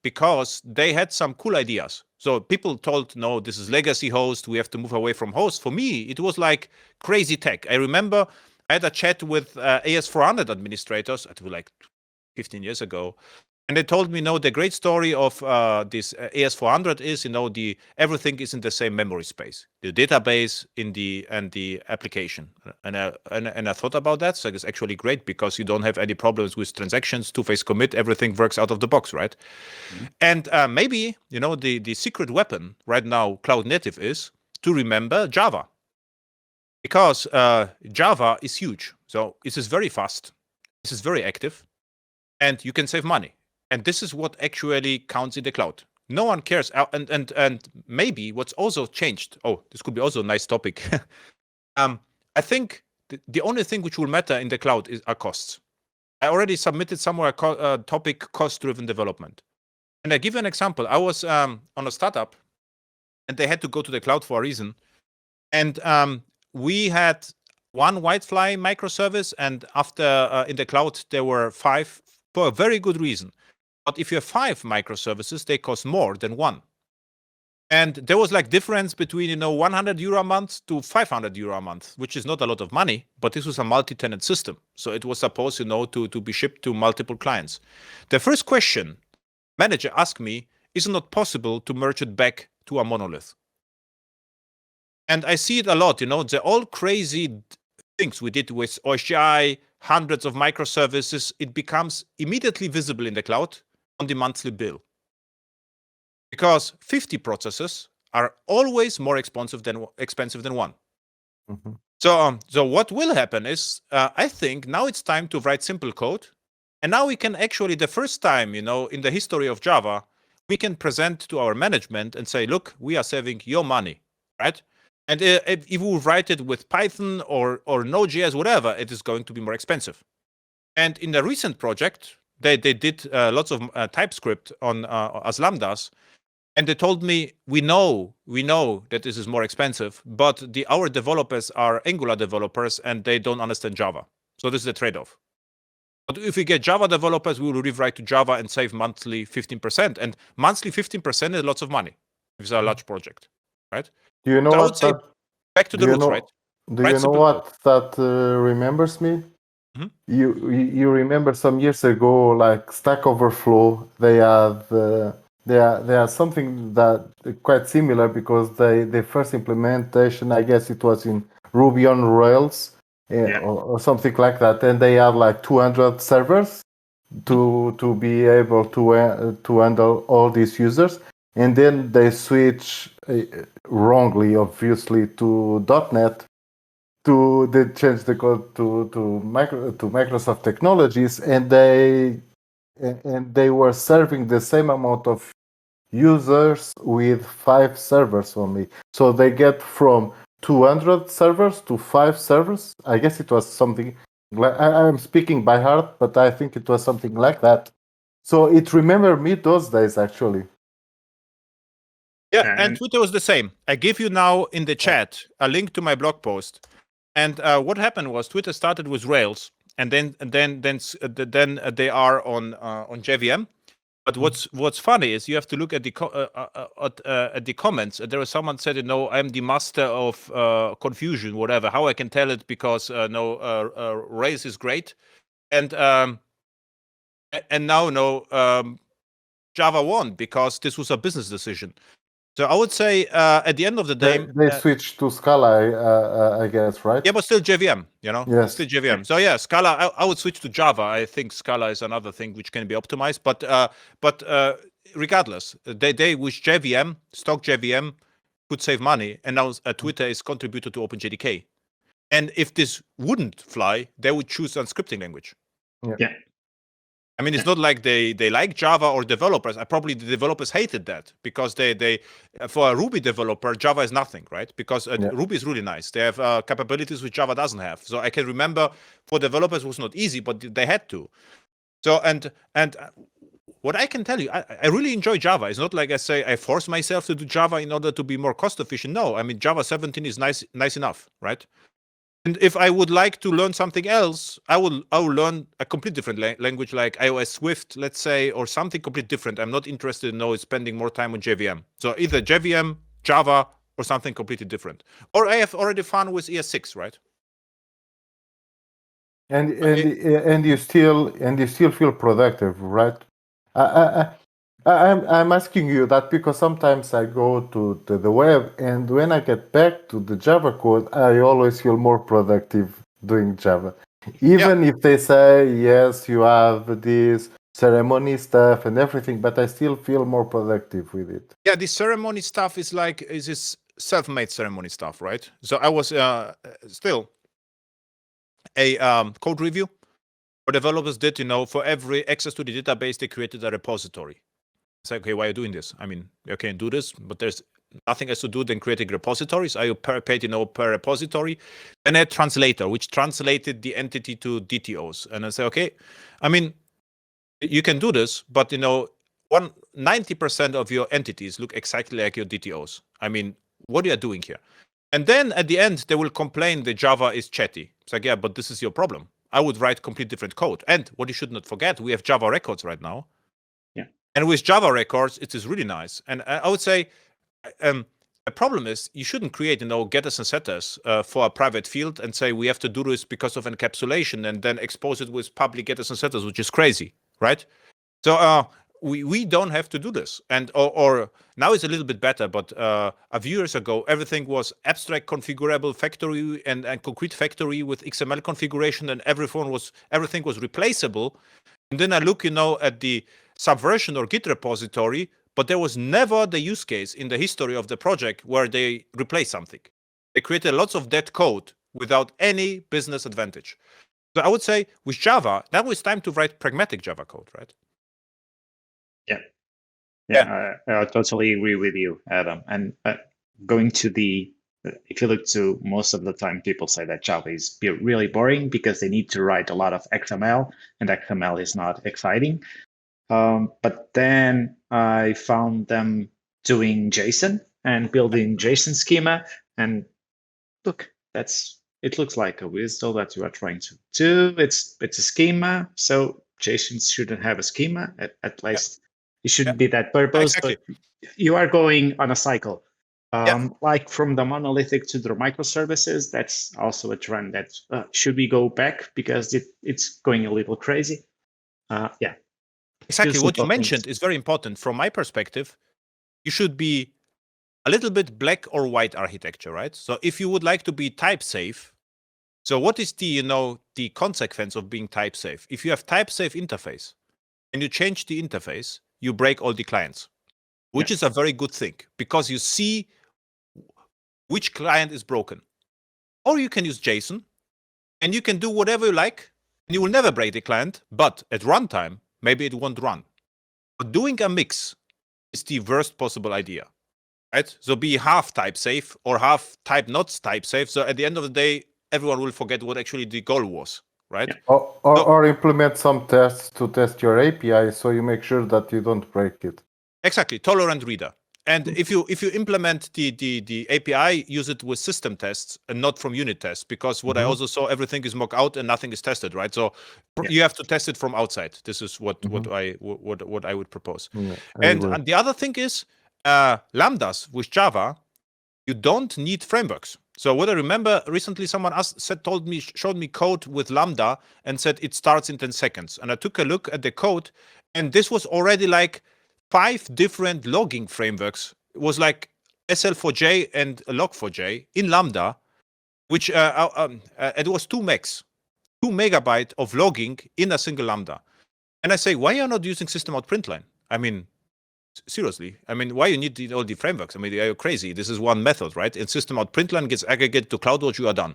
Because they had some cool ideas. So people told, no, this is legacy host. We have to move away from host. For me, it was like crazy tech. I remember I had a chat with AS400 administrators, I think like 15 years ago. And they told me, no, the great story of this AS400 is, everything is in the same memory space, the database and the application. And I thought about that. So it's actually great because you don't have any problems with transactions, two-phase commit, everything works out of the box, right? Mm-hmm. And maybe, the secret weapon right now, cloud native, is to remember Java. Because Java is huge. So it is very fast. This is very active. And you can save money. And this is what actually counts in the cloud. No one cares. And maybe what's also changed. Oh, this could be also a nice topic. I think the only thing which will matter in the cloud are costs. I already submitted somewhere a topic, cost-driven development. And I give you an example. I was on a startup, and they had to go to the cloud for a reason. And we had one Whitefly microservice, and after in the cloud there were 5 for a very good reason. But if you have 5 microservices, they cost more than one. And there was like difference between, 100 euro a month to 500 euro a month, which is not a lot of money, but this was a multi-tenant system. So it was supposed, to be shipped to multiple clients. The first question manager asked me, is it not possible to merge it back to a monolith? And I see it a lot, the all crazy things we did with OSGI, hundreds of microservices, it becomes immediately visible in the cloud on the monthly bill. Because 50 processes are always more expensive than one. Mm-hmm. So what will happen is, I think now it's time to write simple code. And now we can actually, the first time, in the history of Java, we can present to our management and say, look, we are saving your money, right? And if we write it with Python or Node.js, whatever, it is going to be more expensive. And in the recent project, they did lots of TypeScript on as lambdas, and they told me, we know that this is more expensive, but our developers are Angular developers and they don't understand Java. So this is the trade-off. But if we get Java developers, we will rewrite to Java and save monthly 15%. And monthly 15% is lots of money. It's a large project, right? Do you know what that? Back to the roots, right? Do you know what that remembers me? Mm-hmm. You remember some years ago, like Stack Overflow, they had something that quite similar, because the first implementation, I guess it was in Ruby on Rails, or something like that, and they had like 200 servers to be able to handle all these users. And then they switch wrongly, obviously, to .NET. They changed the code to Microsoft Technologies, and they were serving the same amount of users with 5 servers only. So they get from 200 servers to 5 servers. I guess it was something like, I'm speaking by heart, but I think it was something like that. So it remembered me those days, actually. Yeah, and Twitter was the same. I give you now in the chat a link to my blog post. And what happened was Twitter started with Rails, and then they are on JVM. But what's funny is you have to look at the comments. There was someone said, I'm the master of confusion, whatever. How I can tell it because Rails is great, and now Java won because this was a business decision. So I would say at the end of the day, they switched to Scala, I guess, right? Yeah, but still JVM, Yes. still JVM. So yeah, Scala. I would switch to Java. I think Scala is another thing which can be optimized. But regardless, they with JVM, stock JVM, could save money, and now Twitter is contributed to OpenJDK. And if this wouldn't fly, they would choose a scripting language. Yeah. I mean, it's not like they like Java or developers. Probably the developers hated that because they for a Ruby developer, Java is nothing, right? Because Ruby is really nice. They have capabilities which Java doesn't have. So I can remember for developers it was not easy, but they had to. So and what I can tell you, I really enjoy Java. It's not like I say I force myself to do Java in order to be more cost efficient. No, I mean Java 17 is nice enough, right? And if I would like to learn something else, I will learn a complete different language like iOS Swift, let's say, or something completely different. I'm not interested in spending more time on JVM. So either JVM, Java, or something completely different. Or I have already fun with ES6, right? And you still feel productive, right? I'm asking you that because sometimes I go to the web, and when I get back to the Java code, I always feel more productive doing Java. Even if they say, yes, you have this ceremony stuff and everything, but I still feel more productive with it. Yeah, the ceremony stuff is this self-made ceremony stuff, right? So I was still a code review what developers did, for every access to the database, they created a repository. It's like, okay, why are you doing this? I mean, you can do this, but there's nothing else to do than creating repositories. I paid, per repository. Then I had translator, which translated the entity to DTOs. And I say, okay, I mean, you can do this, but 90% of your entities look exactly like your DTOs. I mean, what are you doing here? And then at the end, they will complain that Java is chatty. It's like, yeah, but this is your problem. I would write complete different code. And what you should not forget, we have Java records right now. And with Java records, it is really nice. And I would say the problem is you shouldn't create, getters and setters for a private field and say we have to do this because of encapsulation and then expose it with public getters and setters, which is crazy, right? So we don't have to do this. And or now it's a little bit better, but a few years ago, everything was abstract configurable factory and concrete factory with XML configuration, and everything was replaceable. And then I look, at the Subversion or Git repository, but there was never the use case in the history of the project where they replaced something. They created lots of dead code without any business advantage. So I would say with Java, now it's time to write pragmatic Java code, right? Yeah, I totally agree with you, Adam. And going to if you look to most of the time, people say that Java is really boring because they need to write a lot of XML, and XML is not exciting. But then I found them doing JSON and building JSON schema, and look, it looks like a whistle that you are trying to do. It's a schema, so JSON shouldn't have a schema at least. It shouldn't be that purpose, exactly. But you are going on a cycle. Like from the monolithic to the microservices, that's also a trend that should we go back because it's going a little crazy. Exactly. What you mentioned is very important. From my perspective, you should be a little bit black or white architecture, right? So if you would like to be type safe, so what is the consequence of being type safe? If you have type safe interface and you change the interface, you break all the clients, which is a very good thing because you see which client is broken. Or you can use JSON and you can do whatever you like and you will never break the client, but at runtime, maybe it won't run. But doing a mix is the worst possible idea, right? So be half type safe or half type not type safe. So at the end of the day, everyone will forget what actually the goal was, right? Yeah. Or implement some tests to test your API so you make sure that you don't break it. Exactly, tolerant reader. And if you implement the API, use it with system tests and not from unit tests, because what I also saw, everything is mock out and nothing is tested, right? So you have to test it from outside. This is what I would propose. And the other thing is lambdas with Java. You don't need frameworks. So what I remember recently, someone showed me code with Lambda and said it starts in 10 seconds. And I took a look at the code, and this was already like 5 different logging frameworks. It was like SL4J and Log4j in Lambda, which it was 2 megabyte of logging in a single Lambda. And I say, why are you not using system out println? I mean, seriously, I mean, why you need all the frameworks? I mean, are you crazy? This is one method, right? And system out println gets aggregated to CloudWatch, you are done.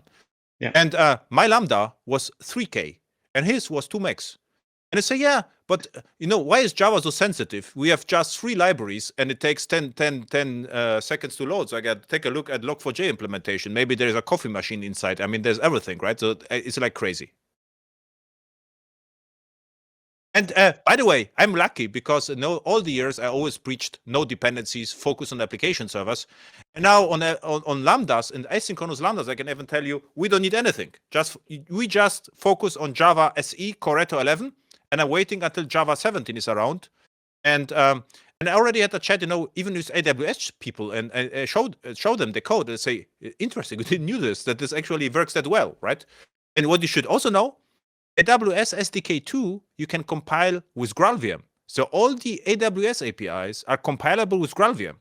Yeah. And my Lambda was 3K and his was 2 megs. And I say, yeah, but why is Java so sensitive? We have just 3 libraries and it takes 10 seconds to load. So I got to take a look at Log4j implementation. Maybe there's a coffee machine inside. I mean, there's everything, right? So it's like crazy. And by the way, I'm lucky because all the years I always preached no dependencies, focus on application servers. And now on Lambdas and asynchronous Lambdas, I can even tell you we don't need anything. We just focus on Java SE Corretto 11, and I'm waiting until Java 17 is around. And I already had a chat, even with AWS people, and I show them the code and say, interesting, we didn't know that this actually works that well, right? And what you should also know, AWS SDK 2, you can compile with GraalVM. So all the AWS APIs are compilable with GraalVM.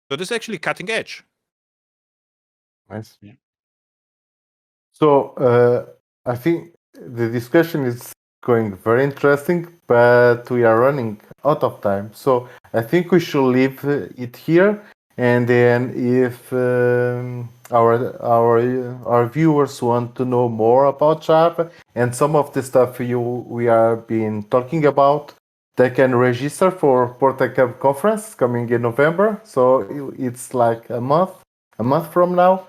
So this is actually cutting edge. Nice. Yeah. So I think the discussion is going very interesting, but we are running out of time. So I think we should leave it here. And then if our viewers want to know more about Java and some of the stuff we are been talking about, they can register for Porto conference coming in November. So it's like a month from now.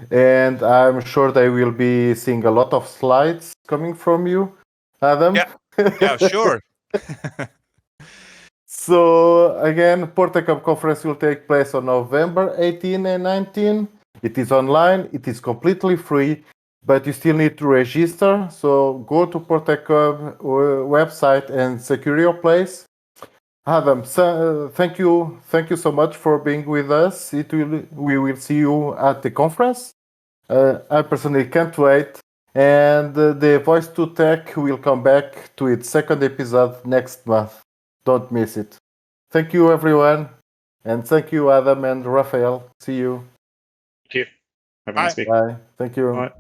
And I'm sure they will be seeing a lot of slides coming from you, Adam. Yeah, sure. So again, Portacam conference will take place on November 18 and 19. It is online. It is completely free, but you still need to register. So go to Portacam website and secure your place. Adam, thank you so much for being with us. We will see you at the conference. I personally can't wait. And the Voice2Tech will come back to its second episode next month. Don't miss it. Thank you, everyone. And thank you, Adam and Raphael. See you. Thank you. Have a nice week. Bye. Thank you. Bye.